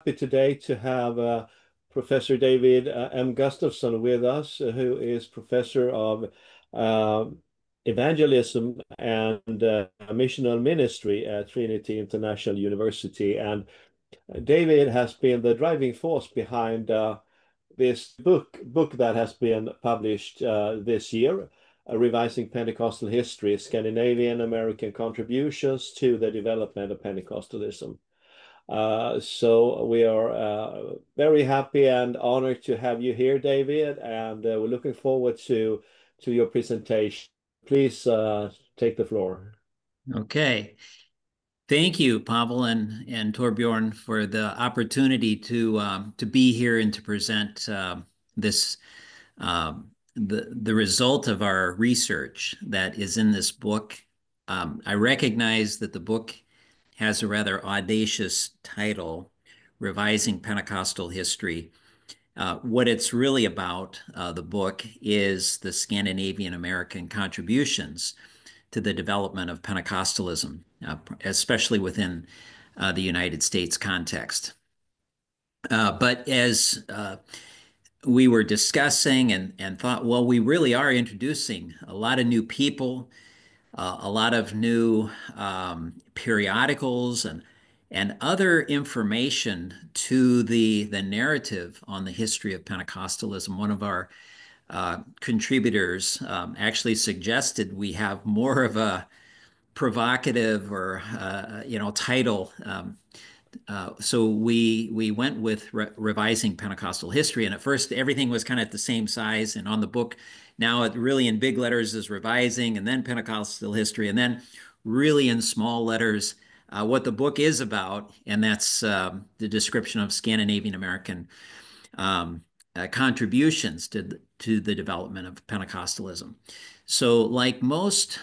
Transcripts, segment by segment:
happy today to have Professor David M. Gustafson with us, who is professor of uh, evangelism and missional ministry at Trinity International University. And David has been the driving force behind this book that has been published this year, Revising Pentecostal History, Scandinavian American Contributions to the Development of Pentecostalism. So we are very happy and honored to have you here, David, and we're looking forward to your presentation. Please take the floor. Okay. Thank you, Pavel and Torbjörn, for the opportunity to be here and to present this the result of our research that is in this book. I recognize that the book has a rather audacious title, Revising Pentecostal History. What it's really about, the book, is the Scandinavian American contributions to the development of Pentecostalism, especially within the United States context. But as we were discussing and thought, well, we really are introducing a lot of new people, a lot of new periodicals and other information to the narrative on the history of Pentecostalism. One of our contributors actually suggested we have more of a provocative or title. So we went with revising Pentecostal history, and at first everything was kind of at the same size, and on the book now it really in big letters is revising, and then Pentecostal history, and then really in small letters what the book is about, and that's the description of Scandinavian American contributions to the development of Pentecostalism. So like most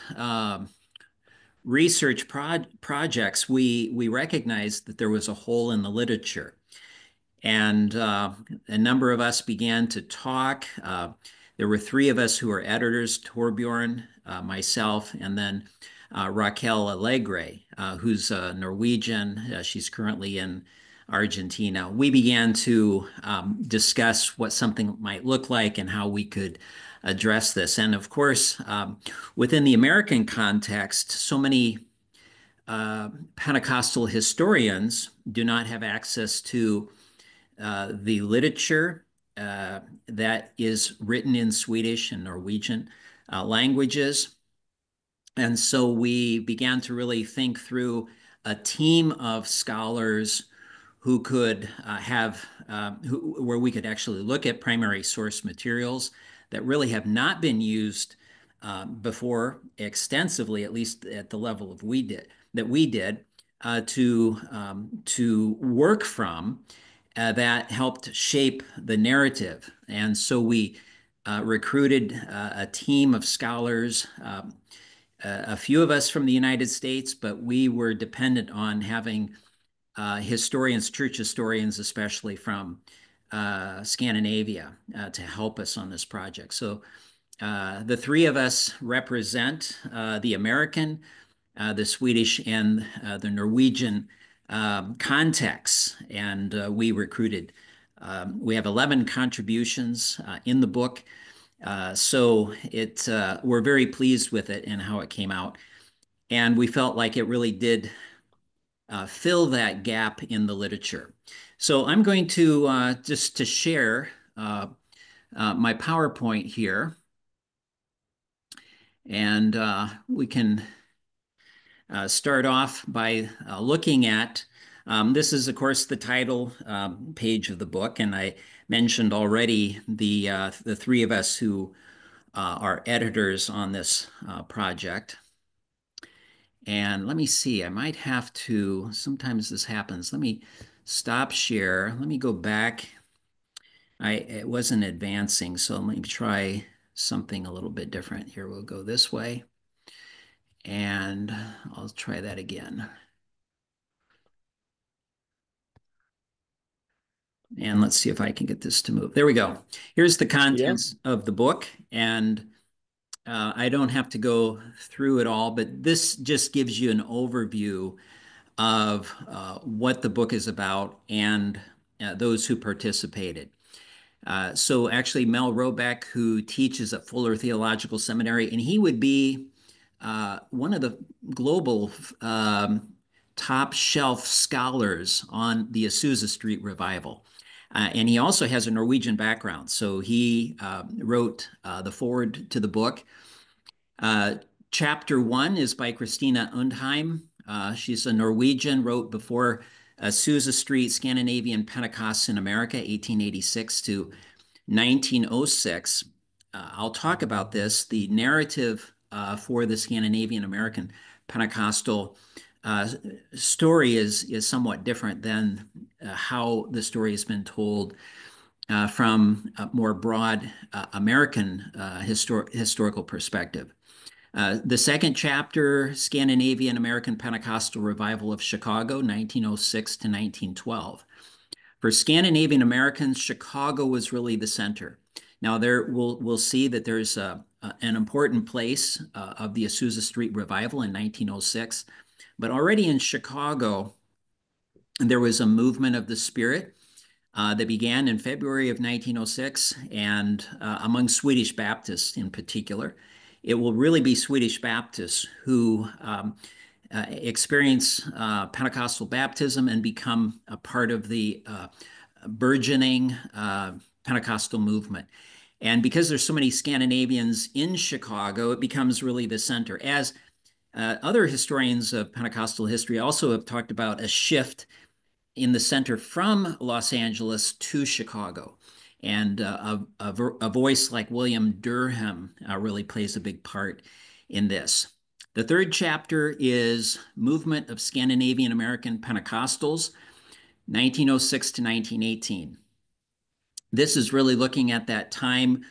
research projects, we recognized that there was a hole in the literature. And a number of us began to talk. There were three of us who were editors, Torbjörn, myself, and then Raquel Alegre, who's Norwegian. She's currently in Argentina. We began to discuss what something might look like and how we could address this. And of course, within the American context, so many Pentecostal historians do not have access to the literature that is written in Swedish and Norwegian languages. And so we began to really think through a team of scholars who could where we could actually look at primary source materials that really have not been used before extensively, at least at the level of we did, to work from that helped shape the narrative. And so we recruited a team of scholars, a few of us from the United States, but we were dependent on having historians, church historians, especially from Scandinavia, to help us on this project. So the three of us represent the American, the Swedish, and the Norwegian contexts, and we recruited. We have 11 contributions in the book, so we're very pleased with it and how it came out, and we felt like it really did fill that gap in the literature. So I'm going to just to share my PowerPoint here, and we can start off by looking at, this is of course the title page of the book, and I mentioned already the three of us who are editors on this project. And let me see, I might have to, sometimes this happens. Let me stop share. Let me go back. It wasn't advancing, so let me try something a little bit different. Here, we'll go this way. And I'll try that again. And let's see if I can get this to move. There we go. Here's the contents of the book. And I don't have to go through it all, but this just gives you an overview of what the book is about and those who participated. So actually Mel Robeck, who teaches at Fuller Theological Seminary, and he would be one of the global top shelf scholars on the Azusa Street revival. And he also has a Norwegian background. So he wrote the foreword to the book. Chapter 1 is by Christina Undheim. She's a Norwegian, wrote before Azusa Street, Scandinavian Pentecost in America, 1886 to 1906. I'll talk about this. The narrative for the Scandinavian American Pentecostal story is somewhat different than how the story has been told from a more broad American historical perspective. The second chapter, Scandinavian American Pentecostal Revival of Chicago, 1906 to 1912. For Scandinavian Americans, Chicago was really the center. Now, we'll see that there's an important place of the Azusa Street revival in 1906, but already in Chicago, there was a movement of the Spirit that began in February of 1906, and among Swedish Baptists in particular. It will really be Swedish Baptists who experience Pentecostal baptism and become a part of the burgeoning Pentecostal movement. And because there's so many Scandinavians in Chicago, it becomes really the center. As other historians of Pentecostal history also have talked about a shift in the center from Los Angeles to Chicago. And a voice like William Durham really plays a big part in this. The third chapter is Movement of Scandinavian American Pentecostals, 1906 to 1918. This is really looking at that time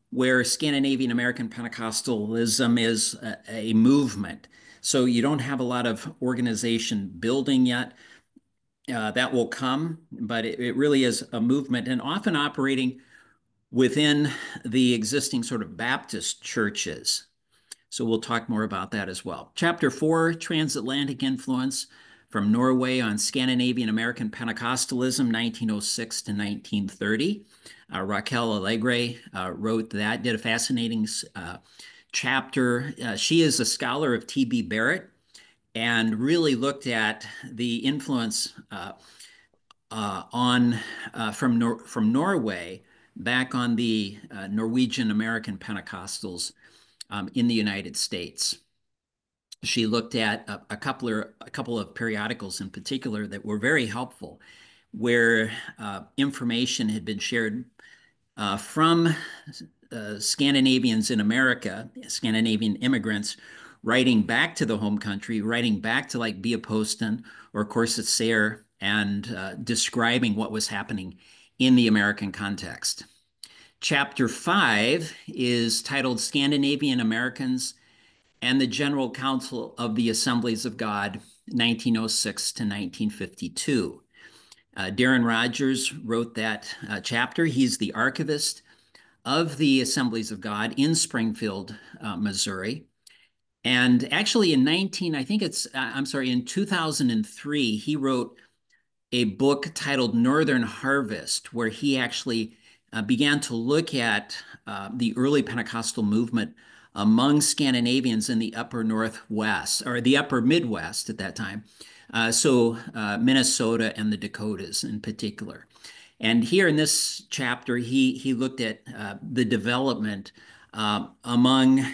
where Scandinavian American Pentecostalism is a movement. So you don't have a lot of organization building yet. That will come, but it really is a movement and often operating within the existing sort of Baptist churches. So we'll talk more about that as well. Chapter 4, Transatlantic Influence from Norway on Scandinavian American Pentecostalism, 1906 to 1930. Raquel Alegre wrote that, did a fascinating chapter. She is a scholar of T.B. Barrett and really looked at the influence from Norway back on the Norwegian American Pentecostals in the United States. She looked at a couple of periodicals in particular that were very helpful, where information had been shared from Scandinavians in America, Scandinavian immigrants, writing back to the home country, writing back to like Bia Poston or Corset Sayre, and describing what was happening in the American context. Chapter 5 is titled Scandinavian Americans and the General Council of the Assemblies of God, 1906 to 1952. Darren Rogers wrote that chapter. He's the archivist of the Assemblies of God in Springfield, Missouri. And actually in 2003, he wrote a book titled Northern Harvest, where he actually began to look at the early Pentecostal movement among Scandinavians in the upper Northwest, or the upper Midwest at that time. So Minnesota and the Dakotas in particular. And here in this chapter, he looked at the development among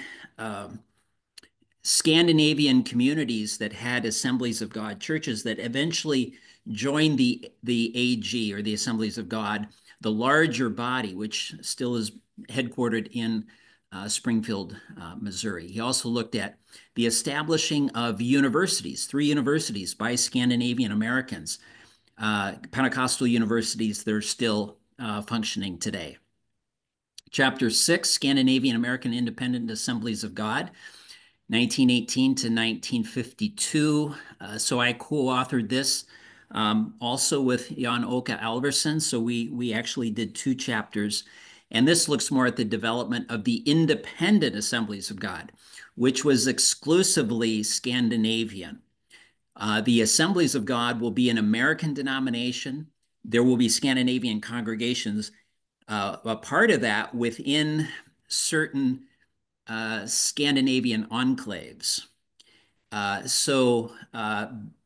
Scandinavian communities that had Assemblies of God churches that eventually joined the AG, or the Assemblies of God, the larger body, which still is headquartered in Springfield, Missouri. He also looked at the establishing of universities, 3 universities by Scandinavian Americans, Pentecostal universities that are still functioning today. Chapter 6, Scandinavian American Independent Assemblies of God, 1918 to 1952. So I co-authored this also with Jan Åke Alverson. So we actually did 2 chapters. And this looks more at the development of the Independent Assemblies of God, which was exclusively Scandinavian. The Assemblies of God will be an American denomination there will be Scandinavian congregations, a part of that within certain Scandinavian enclaves.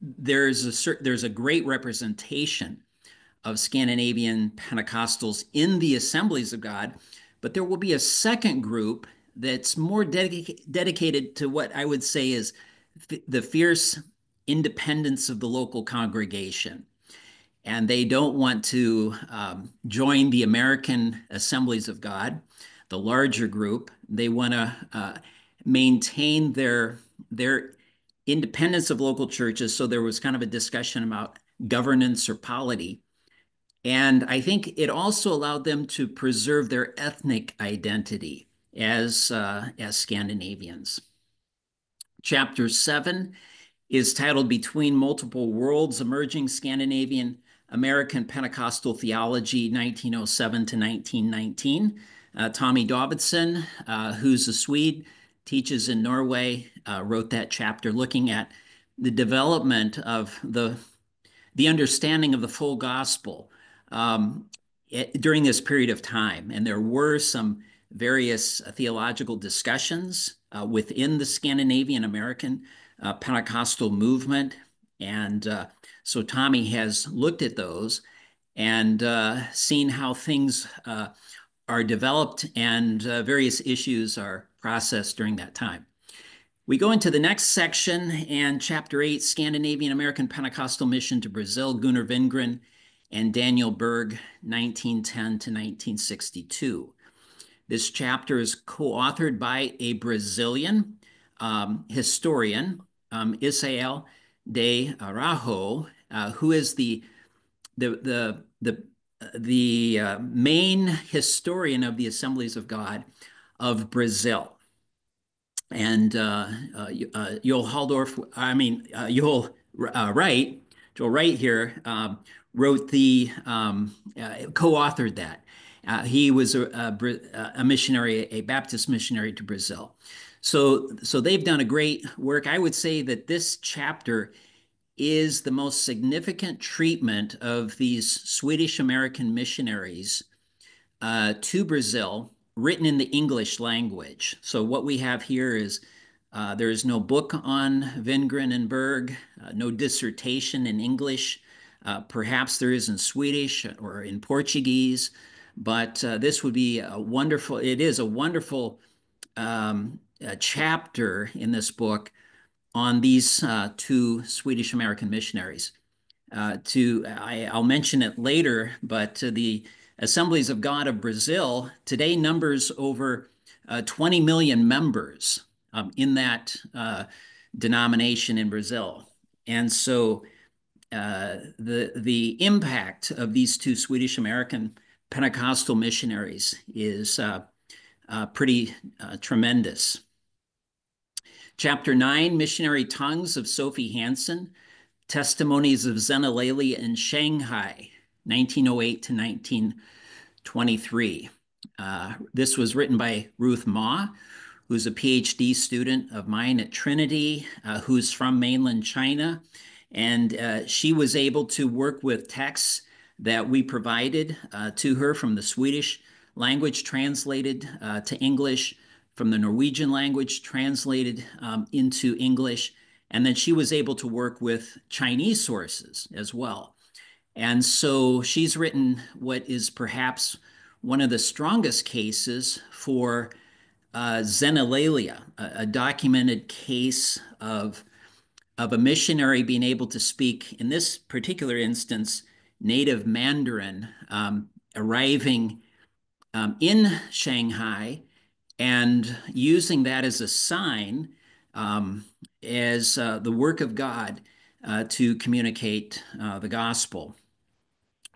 There's a great representation of Scandinavian Pentecostals in the Assemblies of God, but there will be a second group that's more dedicated to what I would say is the fierce independence of the local congregation. And they don't want to join the American Assemblies of God, the larger group. They want to maintain their independence of local churches. So there was kind of a discussion about governance or polity. And I think it also allowed them to preserve their ethnic identity as Scandinavians. Chapter 7 is titled Between Multiple Worlds, Emerging Scandinavian American Pentecostal Theology, 1907 to 1919. Tommy Davidson, who's a Swede, teaches in Norway, wrote that chapter looking at the development of the understanding of the full gospel during this period of time. And there were some various theological discussions within the Scandinavian American Pentecostal movement. And so Tommy has looked at those and seen how things are developed and various issues are processed during that time. We go into the next section, and chapter 8, Scandinavian American Pentecostal Mission to Brazil, Gunnar Wingren and Daniel Berg, 1910 to 1962. This chapter is co-authored by a Brazilian historian, Israel de Araújo, who is the main historian of the Assemblies of God of Brazil. And Joel Wright here wrote co-authored that. He was a missionary, a Baptist missionary to Brazil. So they've done a great work. I would say that this chapter is the most significant treatment of these Swedish American missionaries to Brazil, written in the English language. So what we have here is there is no book on Wingren and Berg, no dissertation in English. Perhaps there is in Swedish or in Portuguese, but this would be it is a wonderful chapter in this book on these two Swedish American missionaries. I'll mention it later, but the Assemblies of God of Brazil today numbers over 20 million members in that denomination in Brazil. And so the impact of these two Swedish American Pentecostal missionaries is pretty tremendous. Chapter 9, Missionary Tongues of Sophie Hansen, Testimonies of Zenaleli in Shanghai, 1908 to 1923. This was written by Ruth Ma, who's a PhD student of mine at Trinity, who's from mainland China. And she was able to work with texts that we provided to her from the Swedish language translated to English, from the Norwegian language translated into English. And then she was able to work with Chinese sources as well. And so she's written what is perhaps one of the strongest cases for Zenalalia, a documented case of a missionary being able to speak, in this particular instance, native Mandarin, arriving in Shanghai and using that as a sign as the work of God to communicate the gospel.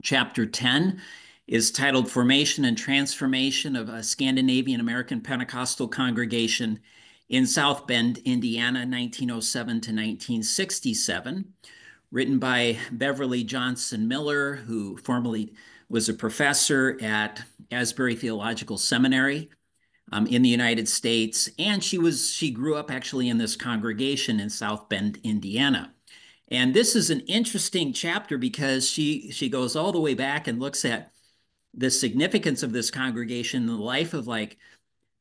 Chapter 10 is titled Formation and Transformation of a Scandinavian American Pentecostal Congregation in South Bend, Indiana, 1907 to 1967, written by Beverly Johnson Miller, who formerly was a professor at Asbury Theological Seminary in the United States. And she grew up actually in this congregation in South Bend, Indiana. And this is an interesting chapter because she goes all the way back and looks at the significance of this congregation in the life of like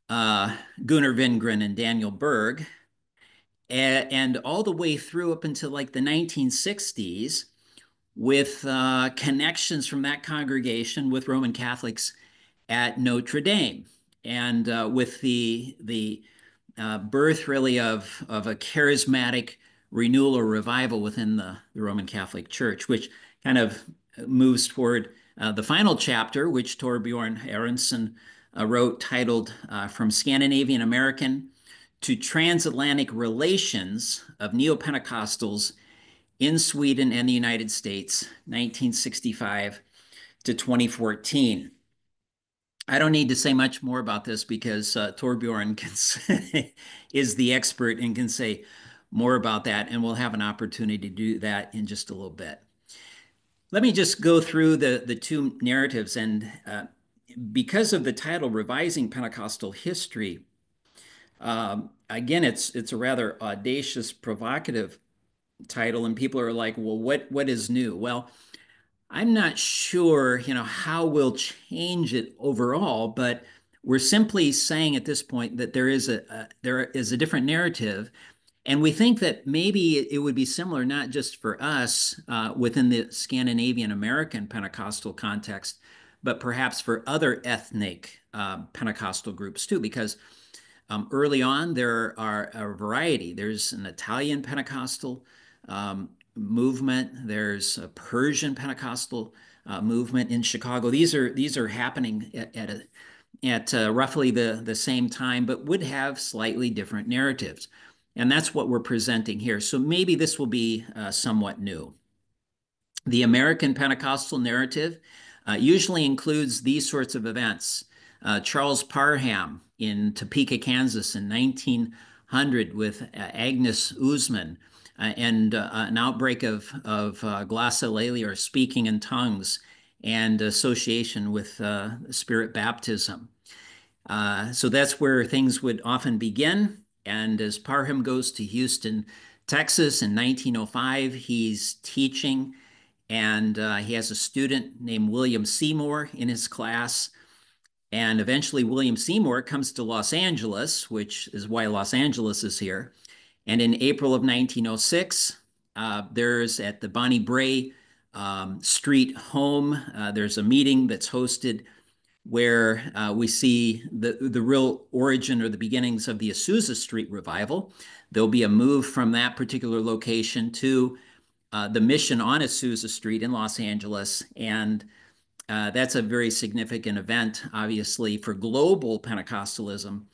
Gunnar Vingren and Daniel Berg, and all the way through up until like the 1960s with connections from that congregation with Roman Catholics at Notre Dame, and with the birth really of a charismatic renewal or revival within the Roman Catholic Church, which kind of moves toward the final chapter, which Torbjörn Aronson wrote, titled From Scandinavian American to Transatlantic Relations of Neo-Pentecostals in Sweden and the United States, 1965 to 2014. I don't need to say much more about this because Torbjörn is the expert and can say more about that, and we'll have an opportunity to do that in just a little bit. Let me just go through the two narratives, and because of the title, Revising Pentecostal History, again, it's a rather audacious, provocative title, and people are like, well, what is new? Well, I'm not sure, how we'll change it overall, but we're simply saying at this point that there is a different narrative, and we think that maybe it would be similar, not just for us within the Scandinavian American Pentecostal context, but perhaps for other ethnic Pentecostal groups too, because early on there are a variety. There's an Italian Pentecostal movement. There's a Persian Pentecostal movement in Chicago. These are happening at roughly the same time, but would have slightly different narratives. And that's what we're presenting here. So maybe this will be somewhat new. The American Pentecostal narrative usually includes these sorts of events. Charles Parham in Topeka, Kansas in 1900 with Agnes Usman, and an outbreak of glossolalia, or speaking in tongues, and association with spirit baptism. So that's where things would often begin. And as Parham goes to Houston, Texas in 1905, he's teaching, and he has a student named William Seymour in his class. And eventually William Seymour comes to Los Angeles, which is why Los Angeles is here. And in April of 1906, there's at the Bonnie Bray Street home, there's a meeting that's hosted where we see the real origin or the beginnings of the Azusa Street revival. There'll be a move from that particular location to the mission on Azusa Street in Los Angeles. And that's a very significant event, obviously, for global Pentecostalism.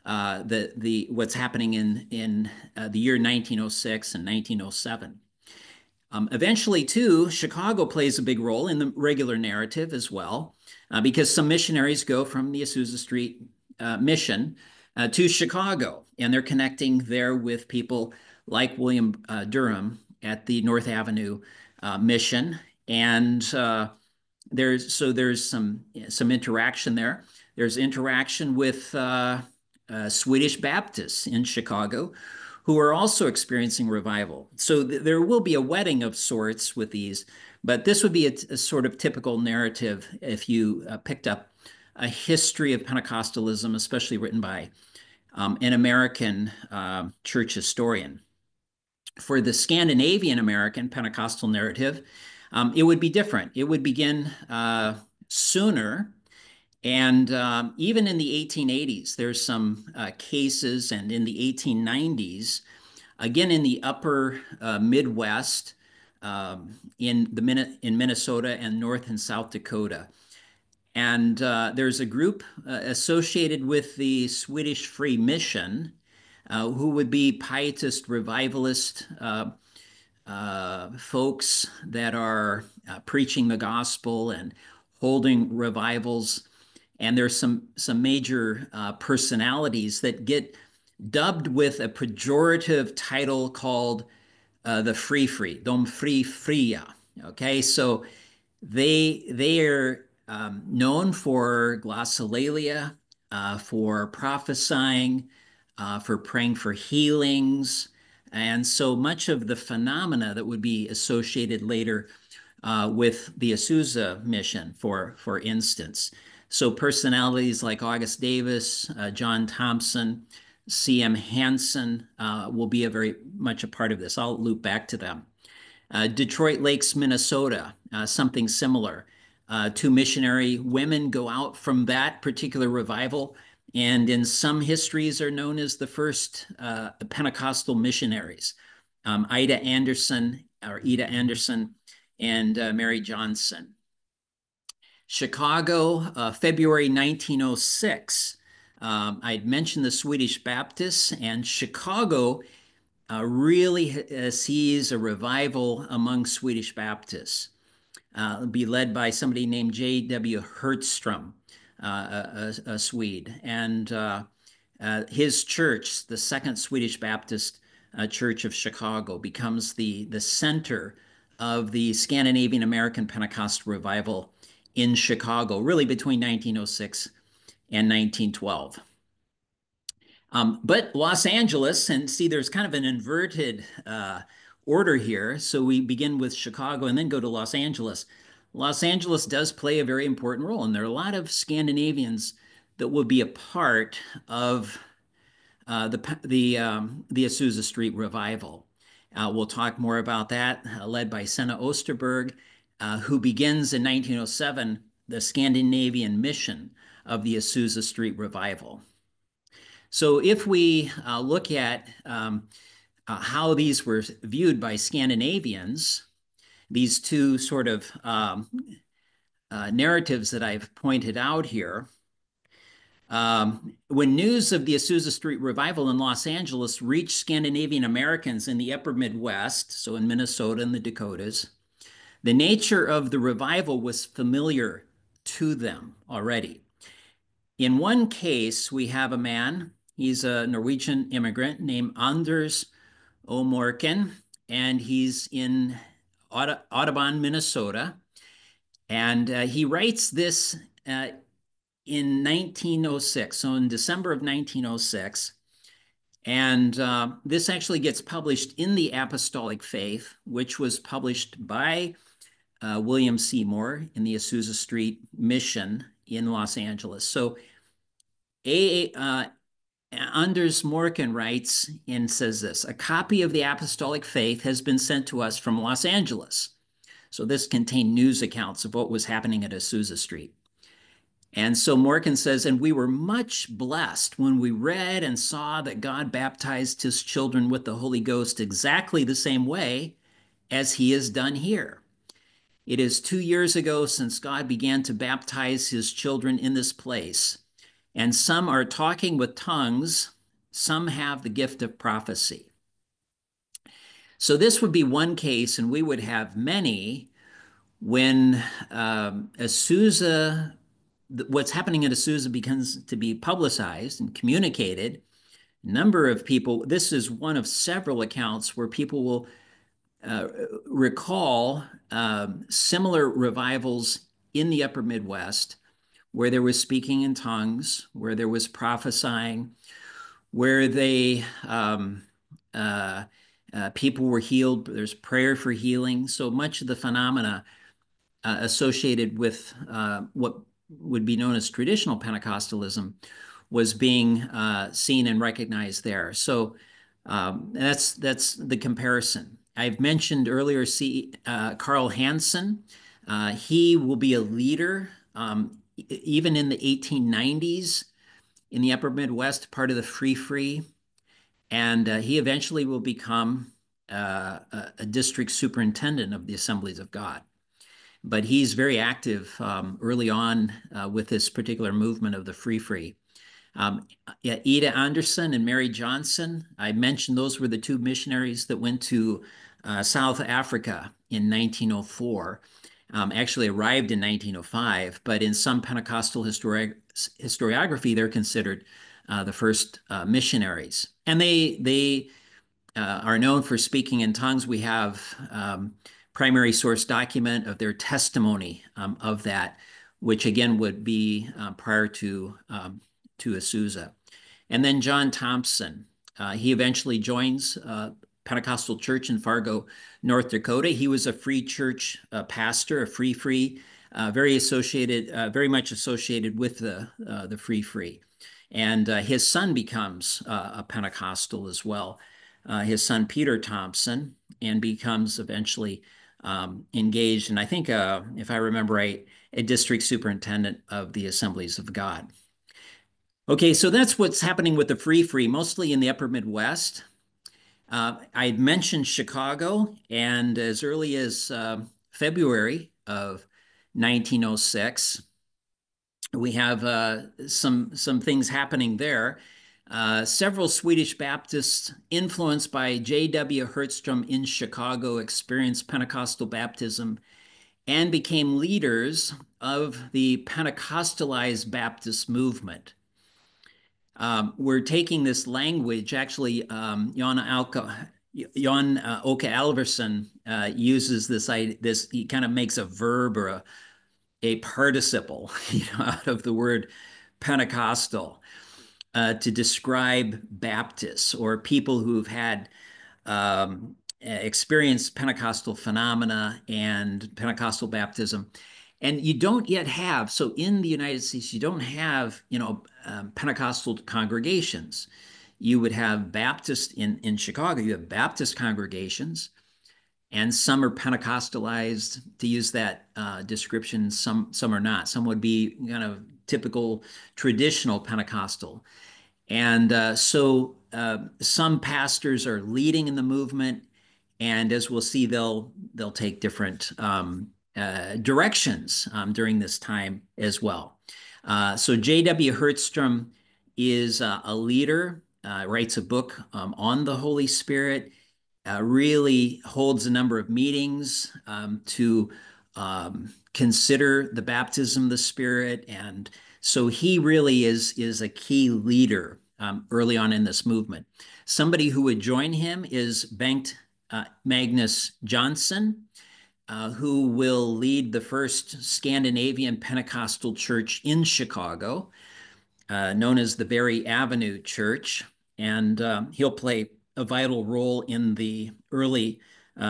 What's happening in the year 1906 and 1907. Eventually, too, Chicago plays a big role in the regular narrative as well, because some missionaries go from the Azusa Street mission to Chicago, and they're connecting there with people like William Durham at the North Avenue mission, and there's some interaction there. There's interaction with Swedish Baptists in Chicago, who are also experiencing revival. So there will be a wedding of sorts with these, but this would be a sort of typical narrative if you picked up a history of Pentecostalism, especially written by an American church historian. For the Scandinavian American Pentecostal narrative, it would be different. It would begin sooner. And even in the 1880s, there's some cases, and in the 1890s, again in the upper Midwest, in Minnesota and North and South Dakota. And there's a group associated with the Swedish Free Mission who would be pietist revivalist folks that are preaching the gospel and holding revivals. And there's some major personalities that get dubbed with a pejorative title called the free, de fria. Okay, so they are known for glossolalia, for prophesying, for praying for healings, And so much of the phenomena that would be associated later with the Azusa mission, for instance. So personalities like August Davis, John Thompson, C.M. Hansen will be very much a part of this. I'll loop back to them. Detroit Lakes, Minnesota, something similar. Two missionary women go out from that particular revival, and in some histories are known as the first Pentecostal missionaries. Ida Anderson and Mary Johnson. Chicago, February 1906. I'd mentioned the Swedish Baptists, and Chicago really sees a revival among Swedish Baptists. Be led by somebody named J.W. Hertzstrom, a Swede. And his church, the Second Swedish Baptist Church of Chicago, becomes the center of the Scandinavian American Pentecostal revival in Chicago, really between 1906 and 1912. But Los Angeles, and see, there's kind of an inverted order here. So we begin with Chicago and then go to Los Angeles. Los Angeles does play a very important role, and there are a lot of Scandinavians that will be a part of the Azusa Street revival. We'll talk more about that, led by Senna Osterberg, who begins in 1907 the Scandinavian mission of the Azusa Street revival. So if we look at how these were viewed by Scandinavians, these two sort of narratives that I've pointed out here, when news of the Azusa Street revival in Los Angeles reached Scandinavian Americans in the upper Midwest, so in Minnesota and the Dakotas, the nature of the revival was familiar to them already. In one case, we have a man, he's a Norwegian immigrant named Anders O. Morken, and he's in Audubon, Minnesota. And he writes this in 1906, so in December of 1906. And this actually gets published in the Apostolic Faith, which was published by William Seymour in the Azusa Street Mission in Los Angeles. So Anders Morken writes and says this: a copy of the Apostolic Faith has been sent to us from Los Angeles. So this contained news accounts of what was happening at Azusa Street. And so Morken says, and we were much blessed when we read and saw that God baptized his children with the Holy Ghost exactly the same way as he has done here. It is 2 years ago since God began to baptize his children in this place. And some are talking with tongues, some have the gift of prophecy. So this would be one case, and we would have many when Azusa, what's happening at Azusa begins to be publicized and communicated. A number of people, this is one of several accounts where people will recall similar revivals in the upper Midwest, where there was speaking in tongues, where there was prophesying, where people were healed. There's prayer for healing. So much of the phenomena associated with what would be known as traditional Pentecostalism was being seen and recognized there. So that's the comparison. I've mentioned earlier Carl Hansen. He will be a leader even in the 1890s in the upper Midwest, part of the Free. And he eventually will become a district superintendent of the Assemblies of God. But he's very active early on with this particular movement of the Free. Ida Anderson and Mary Johnson, I mentioned those were the two missionaries that went to South Africa in 1904. Actually arrived in 1905, but in some Pentecostal historiography, they're considered the first missionaries. And they are known for speaking in tongues. We have primary source document of their testimony of that, which again would be prior to Azusa. And then John Thompson, he eventually joins Pentecostal church in Fargo, North Dakota. He was a free church pastor, a free, very much associated with the free. And his son becomes a Pentecostal as well. His son, Peter Thompson, and becomes eventually engaged, and I think, if I remember right, a district superintendent of the Assemblies of God. Okay, so that's what's happening with the free, mostly in the upper Midwest. I mentioned Chicago, and as early as February of 1906, we have some things happening there. Several Swedish Baptists influenced by J.W. Hertzstrom in Chicago experienced Pentecostal baptism and became leaders of the Pentecostalized Baptist movement. We're taking this language, actually, Jan Oke Alverson uses this, he kind of makes a verb or a participle out of the word Pentecostal to describe Baptists or people who've had experienced Pentecostal phenomena and Pentecostal baptism. And you don't yet have, so in the United States, you don't have, Pentecostal congregations. You would have Baptist in Chicago, you have Baptist congregations, and some are Pentecostalized, to use that description, some are not. Some would be kind of typical traditional Pentecostal. And so some pastors are leading in the movement, and as we'll see, they'll take different directions during this time as well. So J.W. Hertzstrom is a leader, writes a book on the Holy Spirit, really holds a number of meetings to consider the baptism of the Spirit. And so he really is a key leader early on in this movement. Somebody who would join him is Bengt Magnus Johnson, who will lead the first Scandinavian Pentecostal church in Chicago, known as the Berry Avenue Church. And he'll play a vital role in the early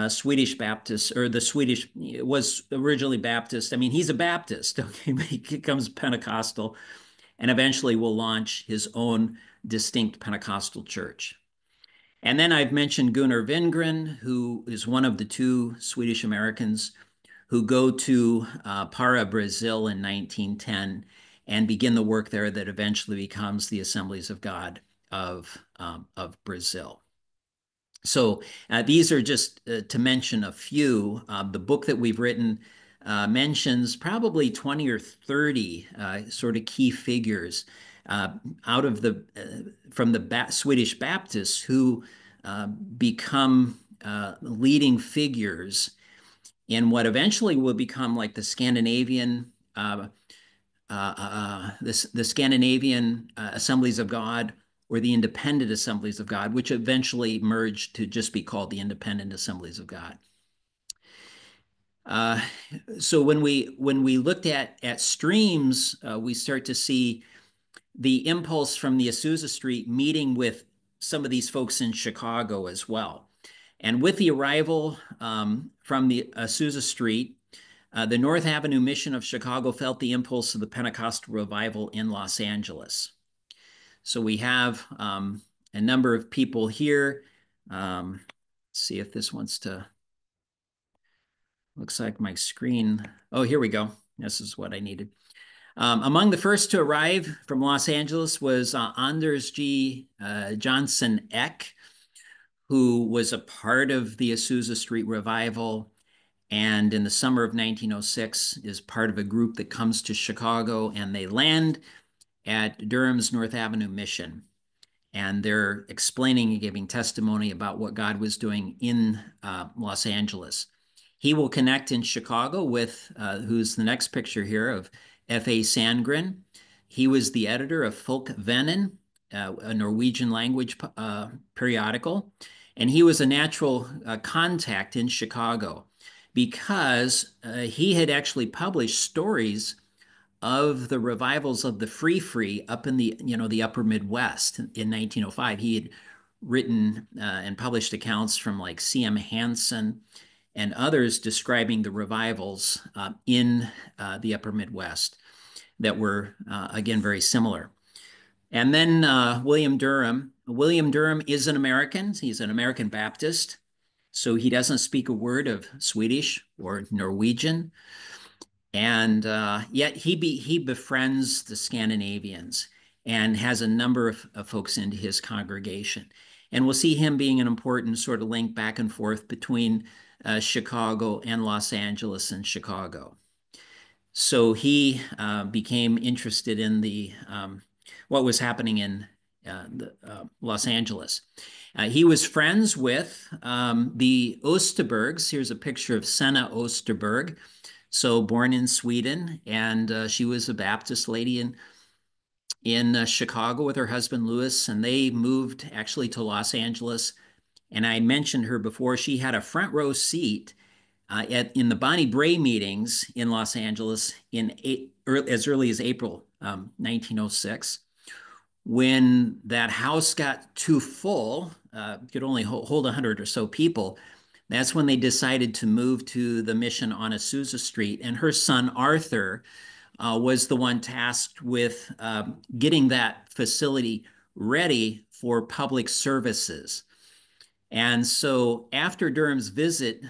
Swedish Baptist, or the Swedish, was originally Baptist. I mean, he's a Baptist, okay, but he becomes Pentecostal and eventually will launch his own distinct Pentecostal church. And then I've mentioned Gunnar Wingren, who is one of the two Swedish Americans who go to Para, Brazil in 1910 and begin the work there that eventually becomes the Assemblies of God of Brazil. So these are just to mention a few. The book that we've written mentions probably 20 or 30 sort of key figures out of from the Swedish Baptists who become leading figures in what eventually will become like the Scandinavian Scandinavian Assemblies of God, or the Independent Assemblies of God, which eventually merged to just be called the Independent Assemblies of God. So when we looked at streams, we start to see the impulse from the Azusa Street meeting with some of these folks in Chicago as well. And with the arrival from the Azusa Street, the North Avenue Mission of Chicago felt the impulse of the Pentecostal revival in Los Angeles. So we have a number of people here. Let's see if this wants to, looks like my screen. Oh, here we go. This is what I needed. Among the first to arrive from Los Angeles was Anders G. Johnson Eck, who was a part of the Azusa Street revival, and in the summer of 1906 is part of a group that comes to Chicago, and they land at Durham's North Avenue Mission. And they're explaining and giving testimony about what God was doing in Los Angeles. He will connect in Chicago with, who's the next picture here, of F.A. Sandgren. He was the editor of Folkvennen, a Norwegian language periodical. And he was a natural contact in Chicago because he had actually published stories of the revivals of the free up in the, the upper Midwest in 1905. He had written and published accounts from like C.M. Hansen and others describing the revivals in the upper Midwest that were, again, very similar. And then William Durham. William Durham is an American. He's an American Baptist. So he doesn't speak a word of Swedish or Norwegian. And yet he befriends the Scandinavians and has a number of folks into his congregation. And we'll see him being an important sort of link back and forth between Chicago and Los Angeles and Chicago. So he became interested in what was happening in Los Angeles. He was friends with the Osterbergs. Here's a picture of Senna Osterberg. So born in Sweden, and she was a Baptist lady in Chicago with her husband, Louis, and they moved actually to Los Angeles. And I mentioned her before. She had a front row seat in the Bonnie Bray meetings in Los Angeles as early as April 1906. When that house got too full, could only hold 100 or so people, that's when they decided to move to the mission on Azusa Street. And her son, Arthur, was the one tasked with getting that facility ready for public services. And so after Durham's visit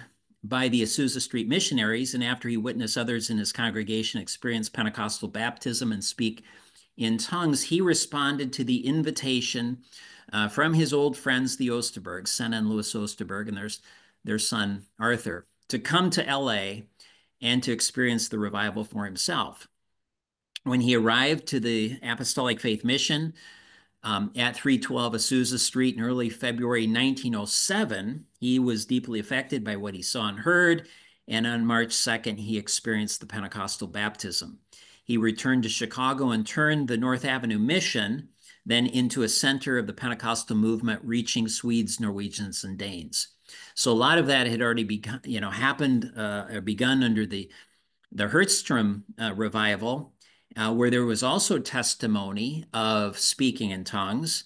by the Azusa Street missionaries, and after he witnessed others in his congregation experience Pentecostal baptism and speak in tongues, he responded to the invitation from his old friends, the Osterbergs, Senna and Louis Osterberg, and their son, Arthur, to come to LA and to experience the revival for himself. When he arrived to the Apostolic Faith Mission at 312 Azusa Street in early February 1907, he was deeply affected by what he saw and heard, and on March 2nd, he experienced the Pentecostal baptism. He returned to Chicago and turned the North Avenue Mission then into a center of the Pentecostal movement, reaching Swedes, Norwegians, and Danes. So a lot of that had already begun, happened or begun under the Hertzstrom revival, where there was also testimony of speaking in tongues.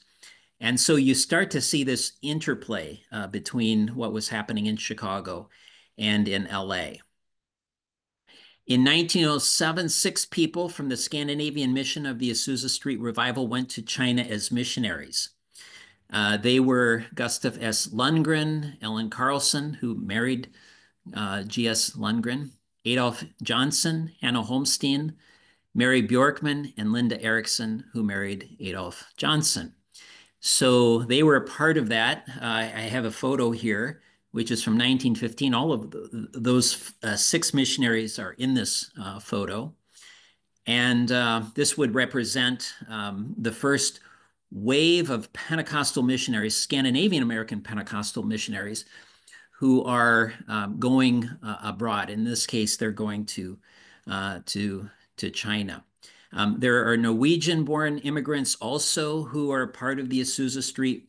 And so you start to see this interplay between what was happening in Chicago and in LA. In 1907, 6 people from the Scandinavian mission of the Azusa Street Revival went to China as missionaries. They were Gustav S. Lundgren, Ellen Carlson, who married G.S. Lundgren, Adolf Johnson, Hannah Holmstein, Mary Bjorkman, and Linda Erickson, who married Adolf Johnson. So they were a part of that. I have a photo here, which is from 1915. All of those 6 missionaries are in this photo. And this would represent the first wave of Pentecostal missionaries, Scandinavian American Pentecostal missionaries, who are going abroad. In this case, they're going to China. There are Norwegian-born immigrants also who are part of the Azusa Street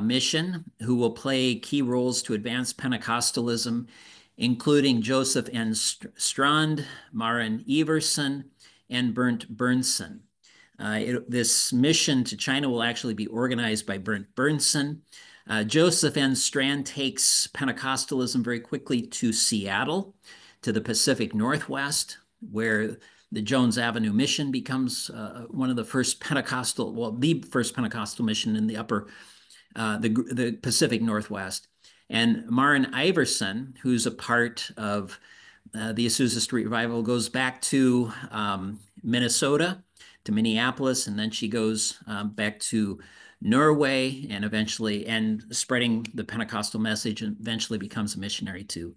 mission, who will play key roles to advance Pentecostalism, including Joseph N. Strand, Maren Iversen, and Bernt Berntsen. This mission to China will actually be organized by Bernt Berntsen. Joseph N. Strand takes Pentecostalism very quickly to Seattle, to the Pacific Northwest, where the Jones Avenue mission becomes one of the first Pentecostal, well, the first Pentecostal mission in the Pacific Northwest. And Maren Iversen, who's a part of the Azusa Street Revival, goes back to Minnesota, to Minneapolis, and then she goes back to Norway, and eventually, and spreading the Pentecostal message, and eventually becomes a missionary to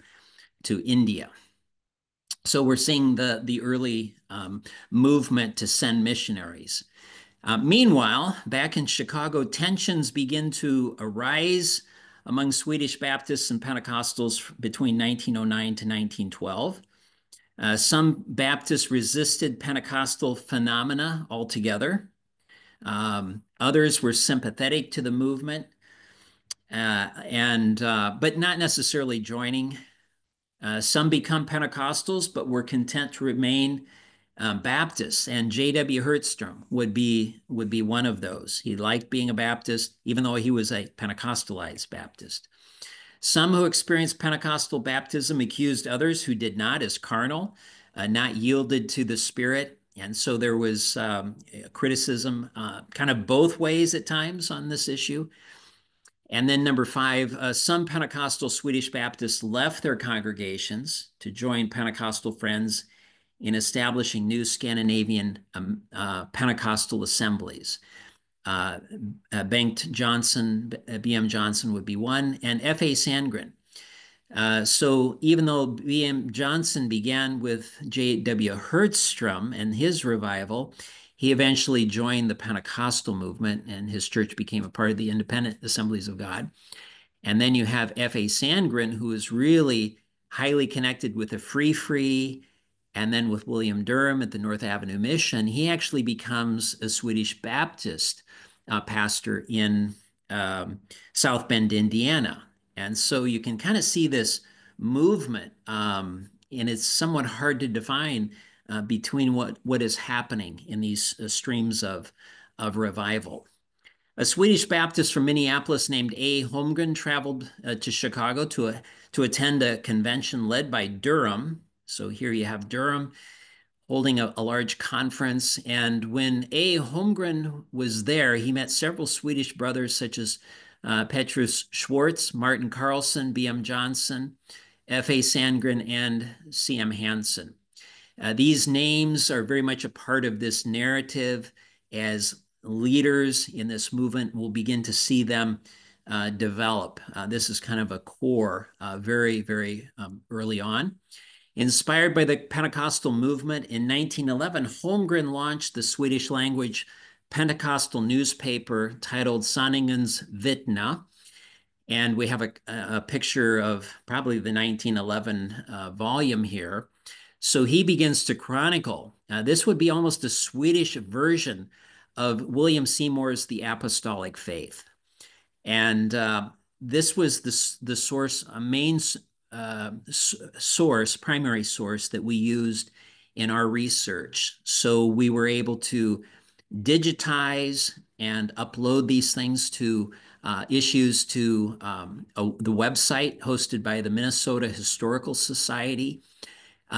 India. So we're seeing the early movement to send missionaries. Meanwhile, back in Chicago, tensions begin to arise among Swedish Baptists and Pentecostals between 1909 to 1912. Some Baptists resisted Pentecostal phenomena altogether. Others were sympathetic to the movement, but not necessarily joining. Some become Pentecostals, but were content to remain Baptists, and J.W. Hertzstrom would be one of those. He liked being a Baptist, even though he was a Pentecostalized Baptist. Some who experienced Pentecostal baptism accused others who did not as carnal, not yielded to the Spirit. And so there was criticism kind of both ways at times on this issue. And then number 5, some Pentecostal Swedish Baptists left their congregations to join Pentecostal friends in establishing new Scandinavian Pentecostal assemblies. Bengt Johnson, B.M. Johnson would be one, and F.A. Sandgren. So even though B.M. Johnson began with J.W. Hertzstrom and his revival, he eventually joined the Pentecostal movement, and his church became a part of the Independent Assemblies of God. And then you have F.A. Sandgren, who is really highly connected with the Free, and then with William Durham at the North Avenue Mission. He actually becomes a Swedish Baptist pastor in South Bend, Indiana. And so you can kind of see this movement, and it's somewhat hard to define between what is happening in these streams of revival. A Swedish Baptist from Minneapolis named A. Holmgren traveled to Chicago to attend a convention led by Durham. So here you have Durham holding a large conference. And when A. Holmgren was there, he met several Swedish brothers such as Petrus Schwartz, Martin Carlson, B.M. Johnson, F.A. Sandgren, and C.M. Hansen. These names are very much a part of this narrative. As leaders in this movement, we'll begin to see them develop. This is kind of a core very, very early on. Inspired by the Pentecostal movement, in 1911, Holmgren launched the Swedish language Pentecostal newspaper titled Sanningens Vittne. And we have a picture of probably the 1911 volume here. So he begins to chronicle. This would be almost a Swedish version of William Seymour's The Apostolic Faith. And this was the source, a main source, primary source that we used in our research. So we were able to digitize and upload these things to issues to the website hosted by the Minnesota Historical Society,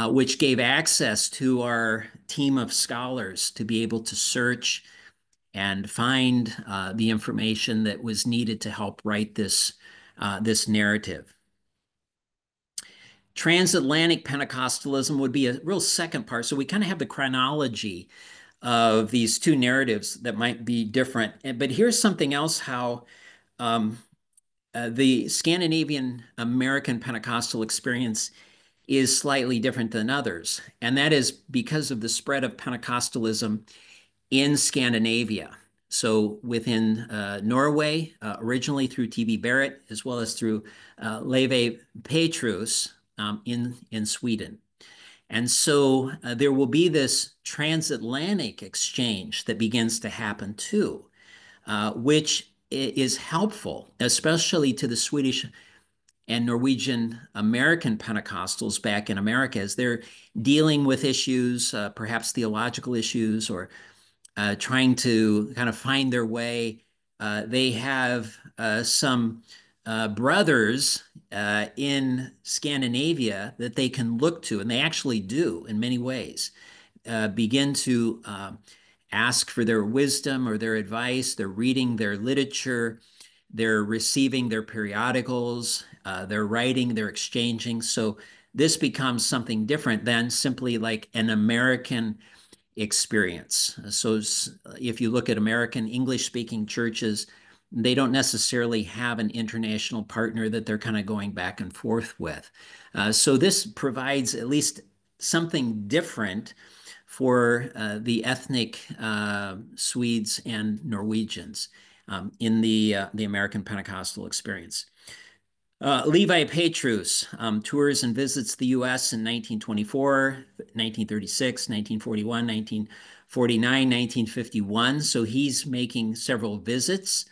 which gave access to our team of scholars to be able to search and find the information that was needed to help write this narrative. Transatlantic Pentecostalism would be a real second part. So we kind of have the chronology of these two narratives that might be different. But here's something else, how the Scandinavian American Pentecostal experience is slightly different than others. And that is because of the spread of Pentecostalism in Scandinavia. So within Norway, originally through T.B. Barrett, as well as through Levi Petrus in Sweden. And so there will be this transatlantic exchange that begins to happen too, which is helpful, especially to the Swedish and Norwegian American Pentecostals back in America as they're dealing with issues, perhaps theological issues, or trying to kind of find their way. They have some brothers in Scandinavia that they can look to, and they actually do in many ways, begin to ask for their wisdom or their advice. They're reading their literature, they're receiving their periodicals, they're writing, they're exchanging. So this becomes something different than simply like an American experience. So if you look at American English-speaking churches, they don't necessarily have an international partner that they're kind of going back and forth with. So this provides at least something different for the ethnic Swedes and Norwegians in the American Pentecostal experience. Levi Petrus tours and visits the U.S. in 1924, 1936, 1941, 1949, 1951. So he's making several visits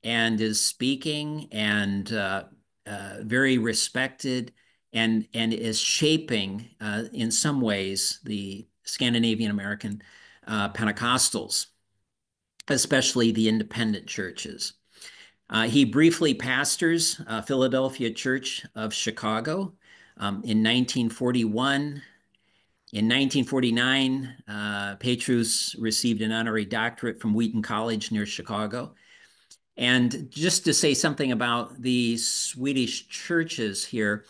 and is speaking and very respected and is shaping in some ways the Scandinavian American Pentecostals, especially the independent churches. He briefly pastors Philadelphia Church of Chicago in 1941. In 1949, Petrus received an honorary doctorate from Wheaton College near Chicago. And just to say something about the Swedish churches here,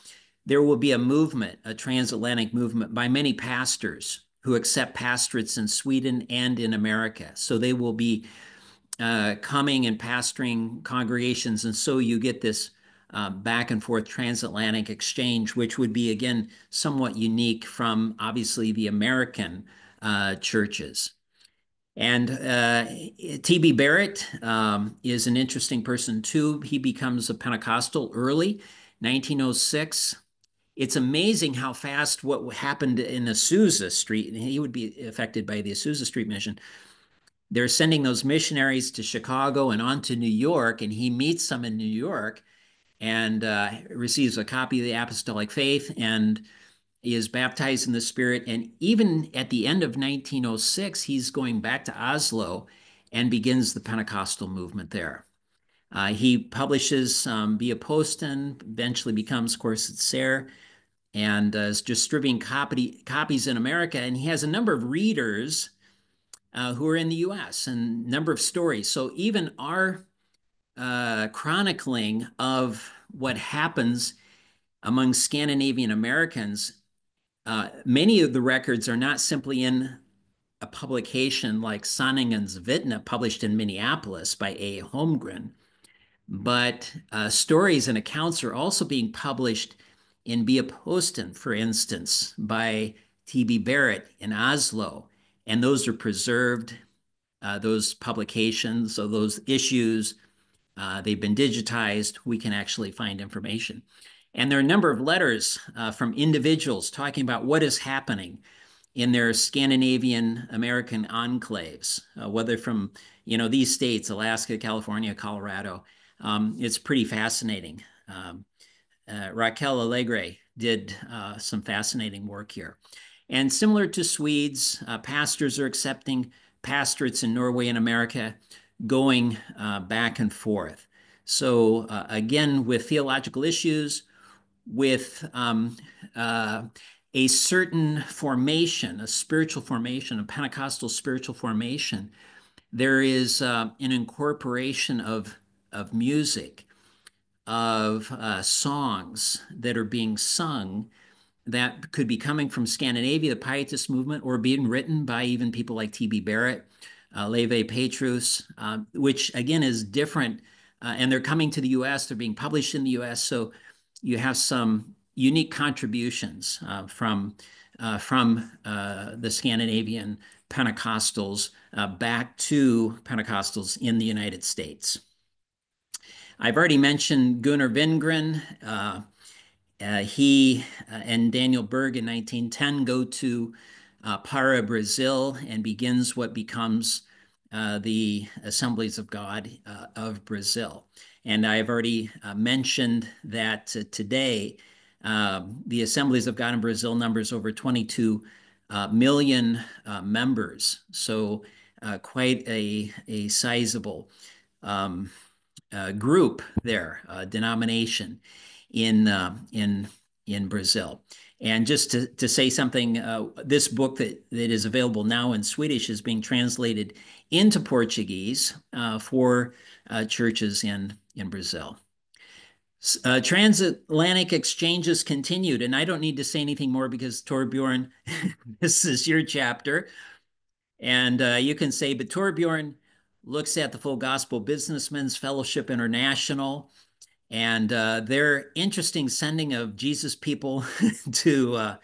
there will be a movement, a transatlantic movement by many pastors who accept pastorates in Sweden and in America. So they will be coming and pastoring congregations. And so you get this back and forth transatlantic exchange, which would be, again, somewhat unique from obviously the American churches. And T.B. Barrett is an interesting person too. He becomes a Pentecostal early, 1906. It's amazing how fast what happened in Azusa Street, and he would be affected by the Azusa Street mission. They're sending those missionaries to Chicago and on to New York, and he meets them in New York and receives a copy of the Apostolic Faith and is baptized in the Spirit. And even at the end of 1906, he's going back to Oslo and begins the Pentecostal movement there. He publishes via post and eventually becomes, of course, säljer, and is distributing copies in America. And he has a number of readers who are in the U.S. and a number of stories. So even our chronicling of what happens among Scandinavian Americans, many of the records are not simply in a publication like Sanningens Vittne, published in Minneapolis by A. Holmgren, but stories and accounts are also being published in Via Posten, for instance, by T.B. Barrett in Oslo, and those are preserved, those publications, so those issues, they've been digitized. We can actually find information. And there are a number of letters from individuals talking about what is happening in their Scandinavian American enclaves, whether from, these states, Alaska, California, Colorado. It's pretty fascinating. Raquel Alegre did some fascinating work here. And similar to Swedes, pastors are accepting pastorates in Norway and America, going back and forth. So again, with theological issues, with a certain formation, a spiritual formation, a Pentecostal spiritual formation, there is an incorporation of music, of songs that are being sung that could be coming from Scandinavia, the Pietist movement, or being written by even people like T.B. Barrett, Levi Petrus, which again is different. And they're coming to the U.S., they're being published in the U.S. So you have some unique contributions from the Scandinavian Pentecostals back to Pentecostals in the United States. I've already mentioned Gunnar Wingren. He and Daniel Berg in 1910 go to Para, Brazil, and begins what becomes the Assemblies of God of Brazil. And I've already mentioned that today, the Assemblies of God in Brazil numbers over 22 million members. So quite a sizable group there, denomination in Brazil. And just to say something, this book that is available now in Swedish is being translated into Portuguese for churches in Brazil. Transatlantic exchanges continued, and I don't need to say anything more because Torbjörn, this is your chapter. And you can say, but Torbjörn looks at the Full Gospel Businessmen's Fellowship International and their interesting sending of Jesus people to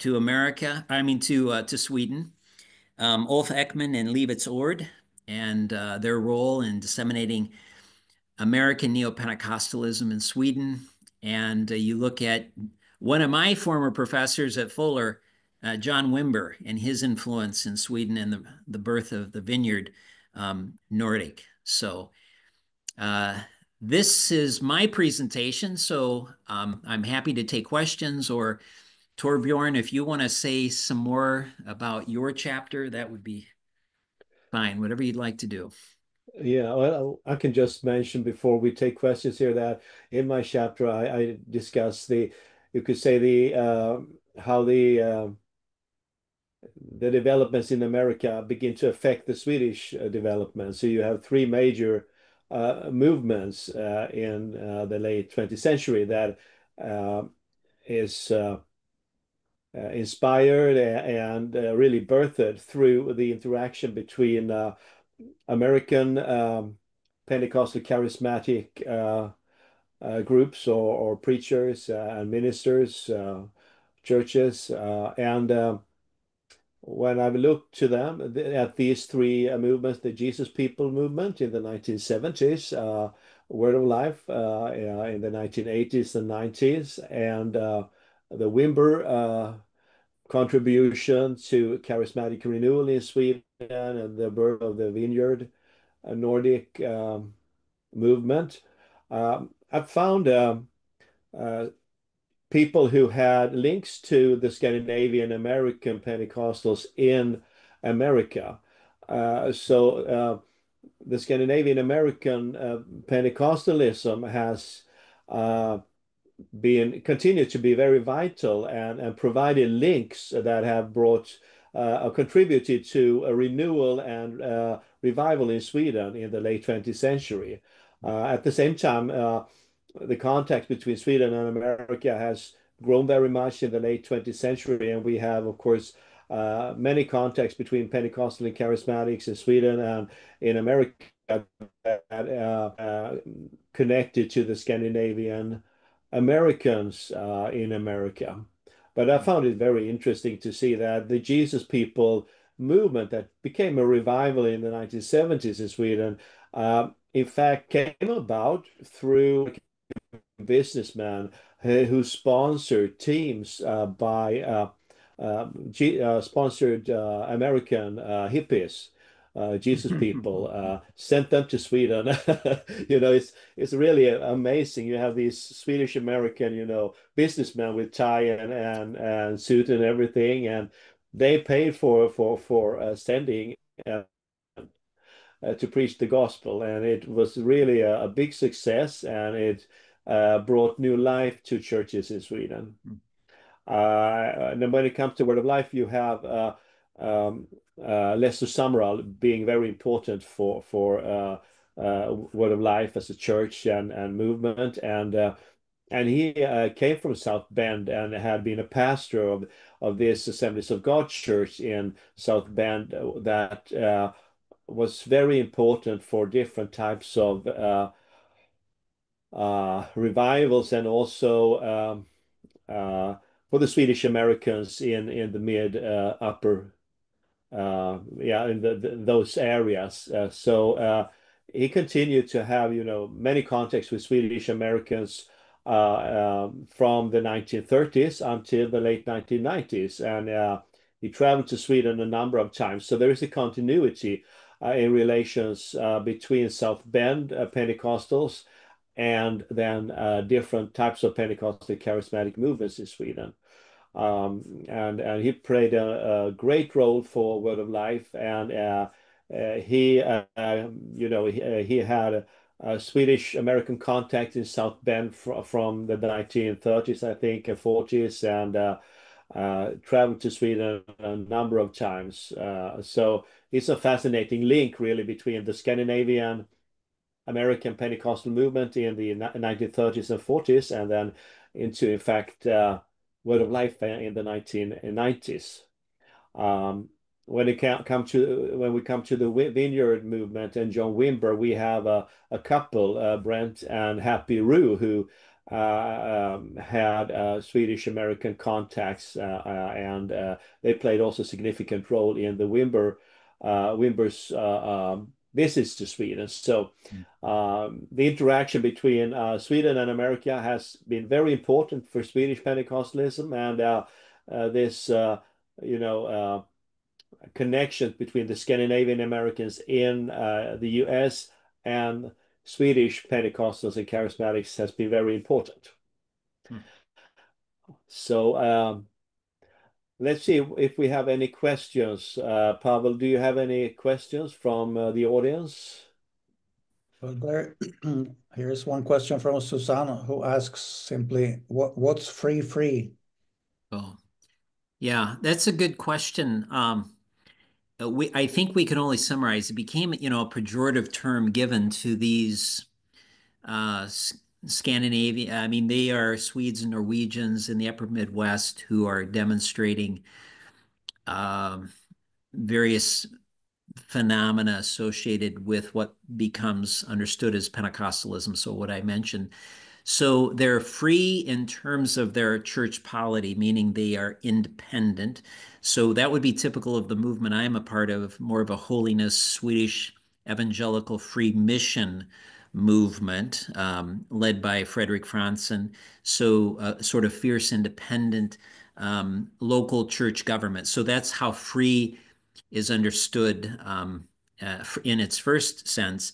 America, to Sweden. Ulf Ekman and Livets Ord, and their role in disseminating American Neo-Pentecostalism in Sweden. And you look at one of my former professors at Fuller, John Wimber, and his influence in Sweden and the birth of the Vineyard Nordic. So this is my presentation. So I'm happy to take questions or Torbjörn, if you want to say some more about your chapter, that would be fine, whatever you'd like to do. Yeah, well, I can just mention before we take questions here that in my chapter I discuss you could say how the developments in America begin to affect the Swedish development. So you have three major movements in the late 20th century that uh, is inspired and really birthed through the interaction between American Pentecostal charismatic groups or preachers and ministers, churches, and when I've looked to them at these three movements, the Jesus People movement in the 1970s, Word of Life in the 1980s and 90s, and the Wimber contribution to charismatic renewal in Sweden and the birth of the Vineyard Nordic movement. I've found uh, people who had links to the Scandinavian American Pentecostals in America. The Scandinavian American Pentecostalism has uh, continued to be very vital and provided links that have brought or contributed to a renewal and revival in Sweden in the late 20th century. At the same time, the contact between Sweden and America has grown very much in the late 20th century, and we have, of course, many contacts between Pentecostal and charismatics in Sweden and in America that connected to the Scandinavian Americans in America. But I found it very interesting to see that the Jesus People movement that became a revival in the 1970s in Sweden, in fact, came about through businessman who sponsored teams by sponsored American hippies, Jesus people, sent them to Sweden. It's really amazing. You have these Swedish American, businessmen with tie and suit and everything, and they paid for sending. To preach the gospel, and it was really a big success, and it brought new life to churches in Sweden. And then when it comes to Word of Life, you have Lester Sumrall being very important for Word of Life as a church and movement, and he came from South Bend and had been a pastor of this Assemblies of God church in South Bend that was very important for different types of revivals, and also for the Swedish Americans in the mid upper in those areas. He continued to have many contacts with Swedish Americans from the 1930s until the late 1990s, and he traveled to Sweden a number of times. So there is a continuity in relations between South Bend Pentecostals and then different types of Pentecostal charismatic movements in Sweden. And he played a great role for Word of Life, and he he had a Swedish American contact in South Bend from the 1930s, I think, and 40s, and traveled to Sweden a number of times. So it's a fascinating link, really, between the Scandinavian American Pentecostal movement in the 1930s and 40s, and then into, in fact, Word of Life in the 1990s. When we come to the Vineyard movement and John Wimber, we have a couple, Brent and Happy Rue, who had Swedish American contacts, and they played also a significant role in the Wimber's visits to Sweden. So the interaction between Sweden and America has been very important for Swedish Pentecostalism, and this connection between the Scandinavian Americans in the US and Swedish Pentecostals and charismatics has been very important. So let's see if we have any questions. Pavel, do you have any questions from the audience? Well, here's one question from Susanna, who asks simply, what's free? Oh, yeah, that's a good question. I think we can only summarize. It became, a pejorative term given to these uh, Scandinavian. I mean, they are Swedes and Norwegians in the upper Midwest who are demonstrating um, various phenomena associated with what becomes understood as Pentecostalism. So what I mentioned. So they're free in terms of their church polity, meaning they are independent. So that would be typical of the movement I'm a part of, more of a holiness Swedish evangelical free mission movement led by Frederick Franzen. So sort of fierce independent local church government. So that's how free is understood in its first sense.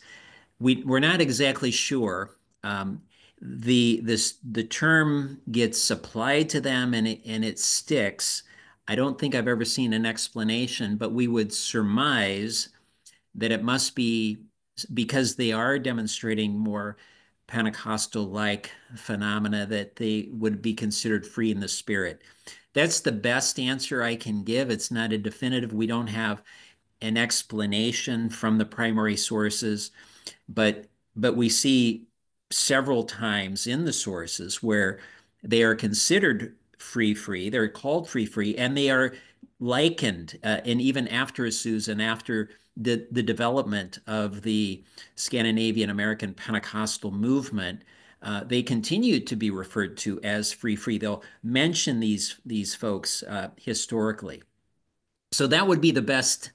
We're not exactly sure. Um, the term gets applied to them and it sticks. I don't think I've ever seen an explanation, but we would surmise that it must be because they are demonstrating more Pentecostal-like phenomena that they would be considered free in the spirit. That's the best answer I can give. It's not a definitive. We don't have an explanation from the primary sources, but we see several times in the sources where they are considered free, they're called free, and they are likened, and even after Azusa and after the development of the Scandinavian American Pentecostal movement, they continue to be referred to as free. They'll mention these folks historically. So that would be the best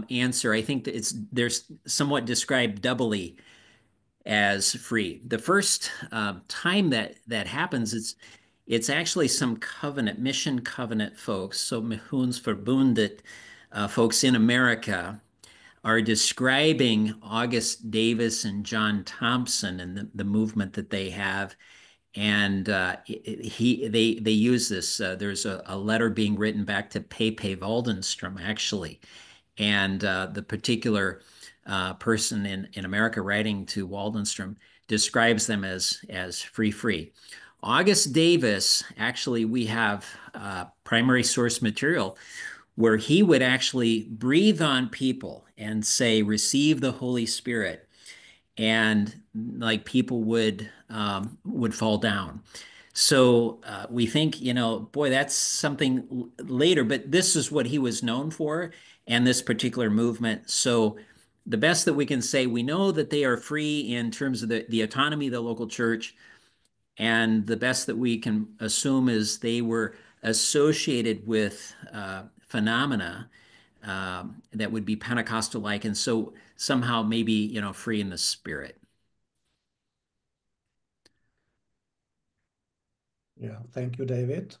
answer. I think that they're somewhat described doubly as free. The first time that happens, it's actually some covenant, mission covenant folks. So Missionsförbundet folks in America are describing August Davis and John Thompson and the movement that they have. And they use this. There's a letter being written back to Pepe Waldenstrom, actually, and the particular person in America writing to Waldenstrom describes them as free. August Davis, actually, we have primary source material where he would actually breathe on people and say, receive the Holy Spirit. And like people would fall down. So we think, boy, that's something later, but this is what he was known for and this particular movement. So the best that we can say, we know that they are free in terms of the autonomy of the local church. And the best that we can assume is they were associated with phenomena that would be Pentecostal-like. And so somehow maybe, free in the spirit. Yeah, thank you, David.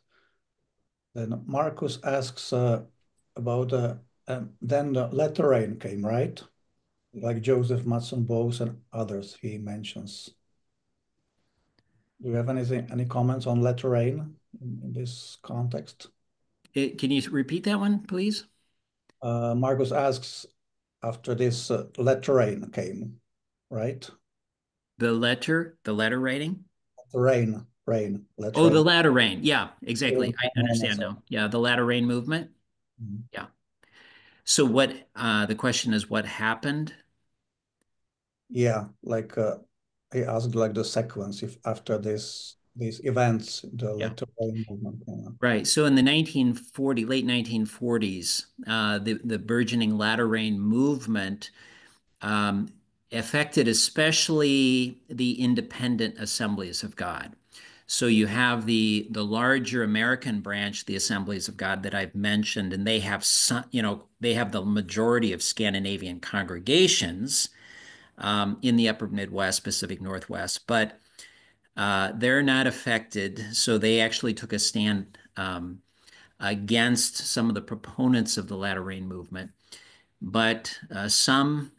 Then Marcus asks about then the letter rain came, right? Like Joseph Matson Bowes and others he mentions. Do you have any comments on letter rain in this context? Can you repeat that one, please? Marcus asks after this letter rain came, right? The letter writing? Rain, letter Oh, the rain. latter rain. Yeah, exactly. I understand now. Yeah, the latter rain movement. Mhm. Yeah. So the question is what happened? Yeah, like he asked like the sequence if after these events, the Yeah. letter rain movement. Yeah. Right. So in the late 1940s, the burgeoning latter rain movement affected especially the independent assemblies of God. So you have the larger American branch, the Assemblies of God that I've mentioned, and they have some, they have the majority of Scandinavian congregations in the Upper Midwest, Pacific Northwest, but they're not affected. So they actually took a stand against some of the proponents of the latter rain movement, but some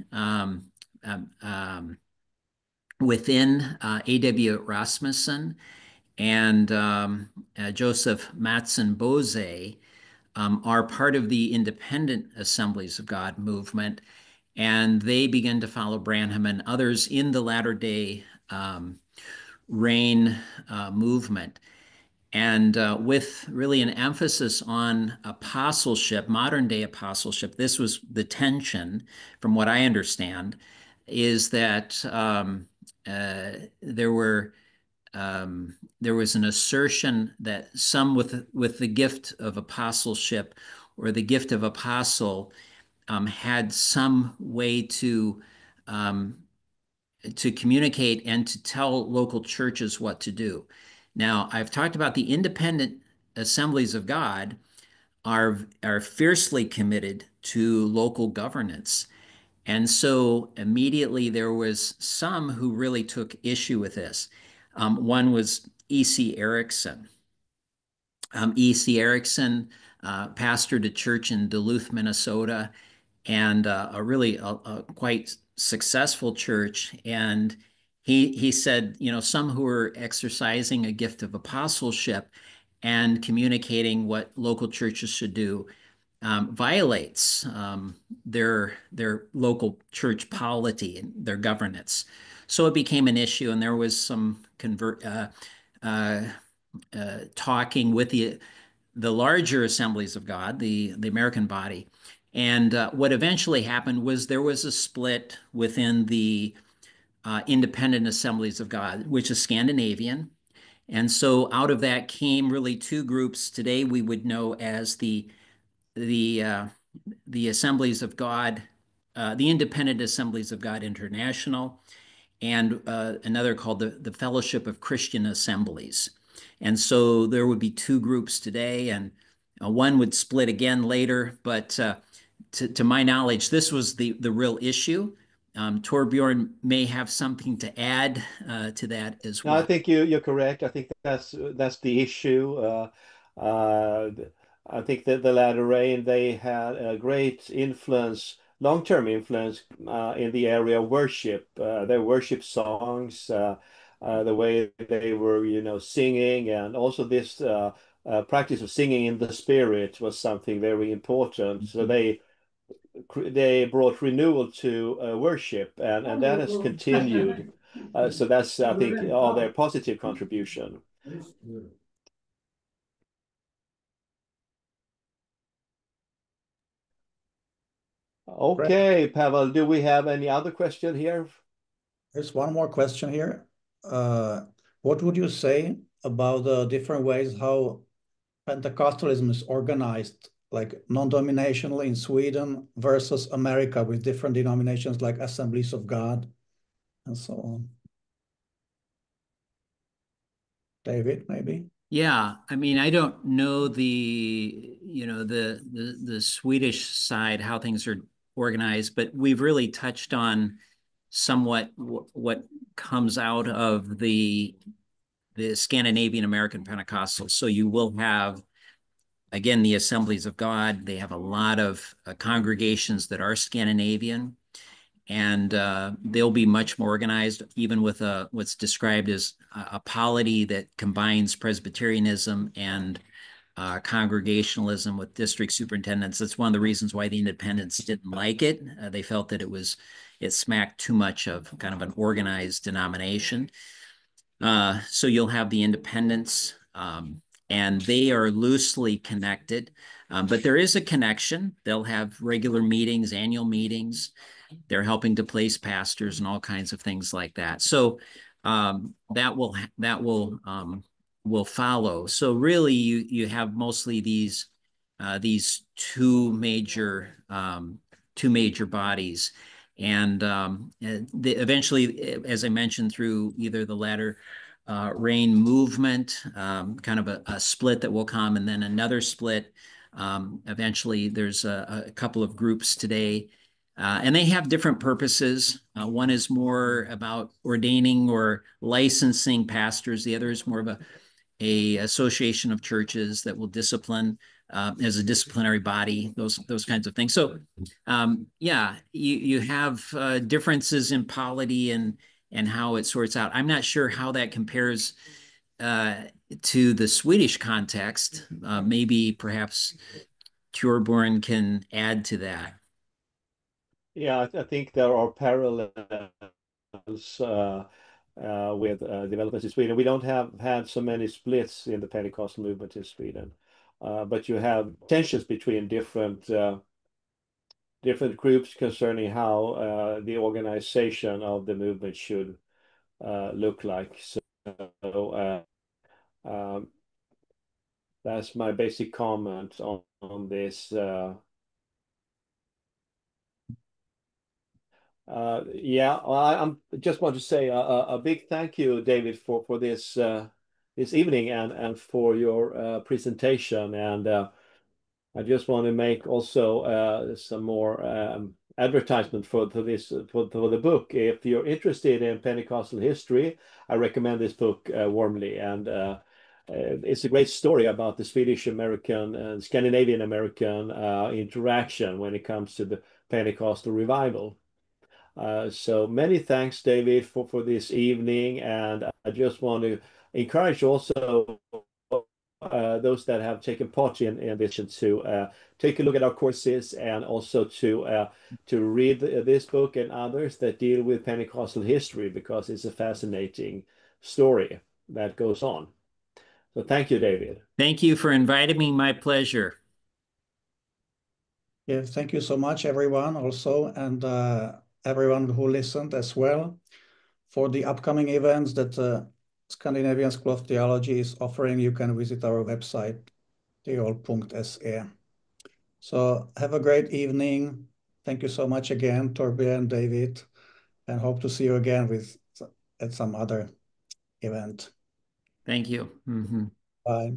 within A.W. Rasmussen and Joseph Matson Bose are part of the Independent Assemblies of God movement, and they begin to follow Branham and others in the Latter-day Rain movement. And with really an emphasis on apostleship, modern day apostleship, this was the tension, from what I understand, is that there was an assertion that some with the gift of apostleship or the gift of apostle had some way to communicate and to tell local churches what to do. Now, I've talked about the Independent Assemblies of God are fiercely committed to local governance. And so immediately there was some who really took issue with this. One was E.C. Erickson. E.C. Erickson pastored a church in Duluth, Minnesota, and a really quite successful church. And he said, some who are exercising a gift of apostleship and communicating what local churches should do violates their local church polity and their governance. So it became an issue, and there was some talking with the larger Assemblies of God, the American body. And what eventually happened was there was a split within the Independent Assemblies of God, which is Scandinavian. And so out of that came really two groups today we would know as the Assemblies of God, the Independent Assemblies of God International, and another called the Fellowship of Christian Assemblies. And so there would be two groups today, and one would split again later. But to my knowledge, this was the real issue. Torbjörn may have something to add to that as well. No, I think you're correct. I think that's the issue. I think that the latter rain, they had a great influence, long-term influence in the area of worship. Their worship songs, the way they were, singing, and also this practice of singing in the spirit was something very important. So they brought renewal to worship, and that has continued. So that's, I think, all their positive contribution. Okay, Pavel, do we have any other question here? There's one more question here. What would you say about the different ways how Pentecostalism is organized, like non-denominational in Sweden versus America with different denominations like Assemblies of God and so on? David, maybe? Yeah, I mean, I don't know the Swedish side, how things are organized, but we've really touched on somewhat what comes out of the Scandinavian American Pentecostals. So you will have, again, the Assemblies of God. They have a lot of congregations that are Scandinavian, and they'll be much more organized, even with what's described as a polity that combines Presbyterianism and congregationalism with district superintendents. That's one of the reasons why the independents didn't like it. They felt that it smacked too much of kind of an organized denomination. So you'll have the independents, and they are loosely connected, but there is a connection. They'll have regular meetings, annual meetings. They're helping to place pastors and all kinds of things like that. So that will follow. So really, you have mostly these two major bodies, and eventually, as I mentioned, through either the latter rain movement, kind of a split that will come, and then another split. Eventually, there's a couple of groups today. And they have different purposes. One is more about ordaining or licensing pastors. The other is more of a association of churches that will discipline as a disciplinary body, those kinds of things. So yeah, you have differences in polity and how it sorts out. I'm not sure how that compares to the Swedish context. Maybe perhaps Torbjörn can add to that. Yeah, I think there are parallels with developments in Sweden. We don't have had so many splits in the Pentecostal movement in Sweden, but you have tensions between different groups concerning how the organization of the movement should look like. So that's my basic comment on this. Yeah, well, I'm just want to say a big thank you, David, for this this evening and for your presentation. And I just want to make also some more advertisement for this for the book. If you're interested in Pentecostal history, I recommend this book warmly. And it's a great story about the Swedish American and Scandinavian American interaction when it comes to the Pentecostal revival. So many thanks, David, for this evening. And I just want to encourage also those that have taken part in this to take a look at our courses and also to read this book and others that deal with Pentecostal history, because it's a fascinating story that goes on. So thank you, David. Thank you for inviting me. My pleasure. Yeah, thank you so much, everyone, also, and everyone who listened as well. For the upcoming events that Scandinavian School of Theology is offering, you can visit our website, teol.se. So have a great evening. Thank you so much again, Torbjörn, David, and hope to see you again at some other event. Thank you. Bye.